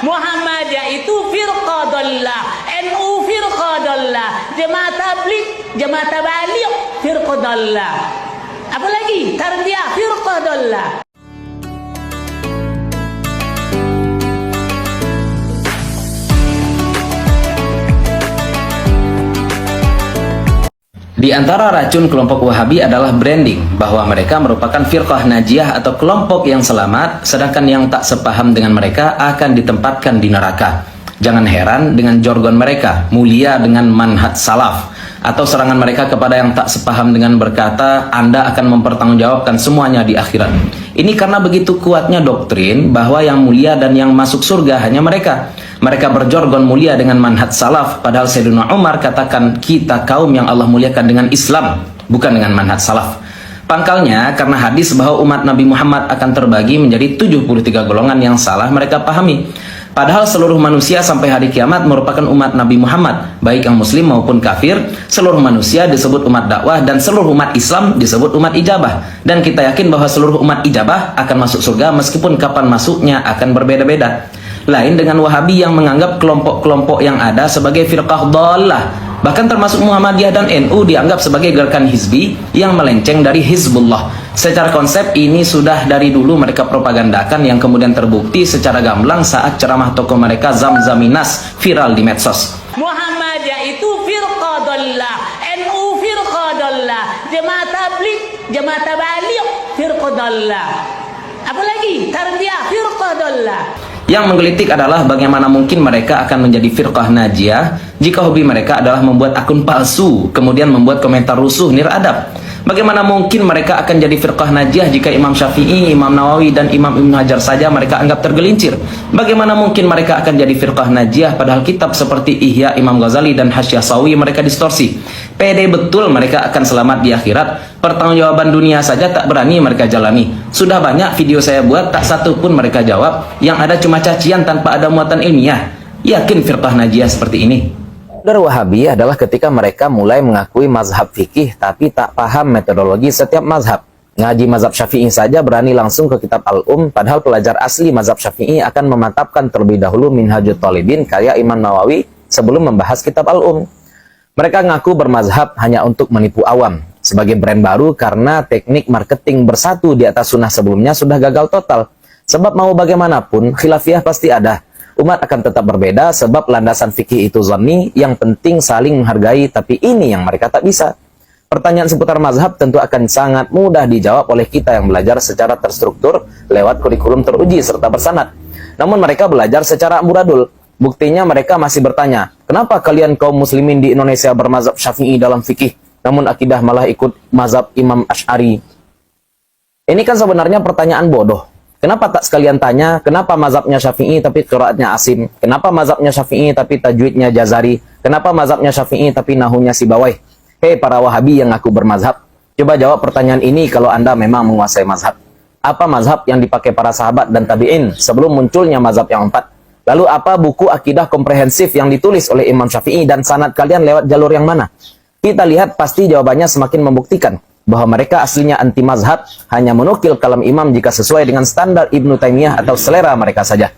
Muhammadiyah itu firqah dhallah, NU firqah dhallah, Jemaah Tabligh, Jemaah Tabaligh firqah dhallah. Apalagi Tarbiyah firqah dhallah. Di antara racun kelompok Wahabi adalah branding bahwa mereka merupakan firqah najiyah atau kelompok yang selamat, sedangkan yang tak sepaham dengan mereka akan ditempatkan di neraka. Jangan heran dengan jargon mereka, mulia dengan manhaj salaf, atau serangan mereka kepada yang tak sepaham dengan berkata, Anda akan mempertanggungjawabkan semuanya di akhirat. Ini karena begitu kuatnya doktrin bahwa yang mulia dan yang masuk surga hanya mereka. Mereka berjargon mulia dengan manhaj salaf, padahal Sayyidina Umar katakan kita kaum yang Allah muliakan dengan Islam, bukan dengan manhaj salaf. Pangkalnya karena hadis bahwa umat Nabi Muhammad akan terbagi menjadi 73 golongan yang salah mereka pahami. Padahal seluruh manusia sampai hari kiamat merupakan umat Nabi Muhammad, baik yang muslim maupun kafir. Seluruh manusia disebut umat dakwah dan seluruh umat Islam disebut umat ijabah. Dan kita yakin bahwa seluruh umat ijabah akan masuk surga meskipun kapan masuknya akan berbeda-beda. Lain dengan Wahabi yang menganggap kelompok-kelompok yang ada sebagai firqah dhallah. Bahkan termasuk Muhammadiyah dan NU dianggap sebagai gerakan hizbi yang melenceng dari Hizbullah. Secara konsep ini sudah dari dulu mereka propagandakan yang kemudian terbukti secara gamblang saat ceramah tokoh mereka Zamzaminas viral di medsos. Muhammadiyah itu firqah dhallah, NU firqah dhallah, Jemaah Tabligh, Jemaah Tabaligh firqah dhallah. Apalagi Tarbiyah firqah dhallah. Yang menggelitik adalah bagaimana mungkin mereka akan menjadi firqah najiyah jika hobi mereka adalah membuat akun palsu, kemudian membuat komentar rusuh niradab. Bagaimana mungkin mereka akan jadi firqah najiyah jika Imam Syafi'i, Imam Nawawi, dan Imam Ibnu Hajar saja mereka anggap tergelincir? Bagaimana mungkin mereka akan jadi firqah najiyah padahal kitab seperti Ihya Imam Ghazali dan Hasyiah Sawi mereka distorsi? Pede betul mereka akan selamat di akhirat. Pertanggungjawaban dunia saja tak berani mereka jalani. Sudah banyak video saya buat, tak satu pun mereka jawab. Yang ada cuma cacian tanpa ada muatan ilmiah. Yakin firqah najiyah seperti ini? Dari Wahabi adalah ketika mereka mulai mengakui mazhab fikih tapi tak paham metodologi setiap mazhab. Ngaji mazhab Syafi'i saja berani langsung ke kitab padahal pelajar asli mazhab Syafi'i akan memantapkan terlebih dahulu Minhajut Thalibin karya Imam Nawawi sebelum membahas kitab Mereka ngaku bermazhab hanya untuk menipu awam sebagai brand baru karena teknik marketing bersatu di atas sunnah sebelumnya sudah gagal total. Sebab mau bagaimanapun khilafiyah pasti ada. Umat akan tetap berbeda sebab landasan fikih itu zanni, yang penting saling menghargai, tapi ini yang mereka tak bisa. Pertanyaan seputar mazhab tentu akan sangat mudah dijawab oleh kita yang belajar secara terstruktur lewat kurikulum teruji serta bersanad. Namun mereka belajar secara amburadul. Buktinya mereka masih bertanya, kenapa kalian kaum muslimin di Indonesia bermazhab Syafi'i dalam fikih, namun akidah malah ikut mazhab Imam Asy'ari? Ini kan sebenarnya pertanyaan bodoh. Kenapa tak sekalian tanya, kenapa mazhabnya Syafi'i tapi qiraatnya Asim? Kenapa mazhabnya Syafi'i tapi tajwidnya Jazari? Kenapa mazhabnya Syafi'i tapi nahunya Sibawayh? Hei para Wahabi yang ngaku bermazhab, coba jawab pertanyaan ini kalau Anda memang menguasai mazhab. Apa mazhab yang dipakai para sahabat dan tabi'in sebelum munculnya mazhab yang 4? Lalu apa buku akidah komprehensif yang ditulis oleh Imam Syafi'i dan sanad kalian lewat jalur yang mana? Kita lihat pasti jawabannya semakin membuktikan bahwa mereka aslinya anti mazhab, hanya menukil kalam imam jika sesuai dengan standar Ibnu Taimiyah atau selera mereka saja.